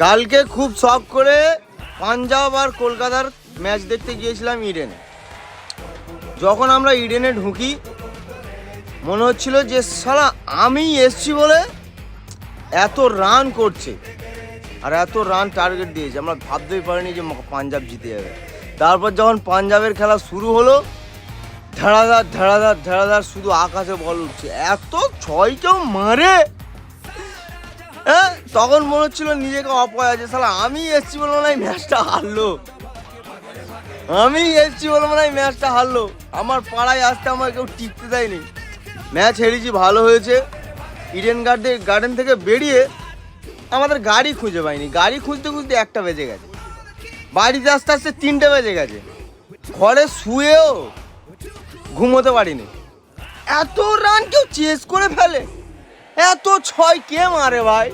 কালকে খুব শখ করে পাঞ্জাব আর কলকাতার ম্যাচ দেখতে গিয়েছিলাম ইডেনে। যখন আমরা ইডেনে ঢুকি মনে হচ্ছিল যে সালা আমি এসছি বলে এত রান করছে আর এত রান টার্গেট দিয়েছে, আমরা ভাবতেই পারিনি যে পাঞ্জাব জিতে যাবে। তারপর যখন পাঞ্জাবের খেলা শুরু হলো, ধড়াধার ধড়াধার ধড়াধার শুধু আকাশে বল উঠছে, এত ছয় কেউ মারে। হ্যাঁ, তখন মনে হচ্ছিল নিজেকে অপয়া আছে, সালা আমি এসছি বলে মনে হয় ম্যাচটা হারলো, আমি এসছি বলে মনে হয় ম্যাচটা হারলো। আমার পাড়ায় আসতে আমার কেউ টিকতে দেয়নি। ম্যাচ হেরেছি, ভালো হয়েছে। ইডেন গার্ডেন থেকে বেরিয়ে আমাদের গাড়ি খুঁজে পাইনি, গাড়ি খুঁজতে খুঁজতে 1টা বেজে গেছে, বাড়িতে আস্তে আস্তে 3টে বেজে গেছে, ঘরে শুয়েও ঘুমোতে পারিনি। এত রান কেউ চেস করে ফেলে, এত ছয় কে মারে ভাই?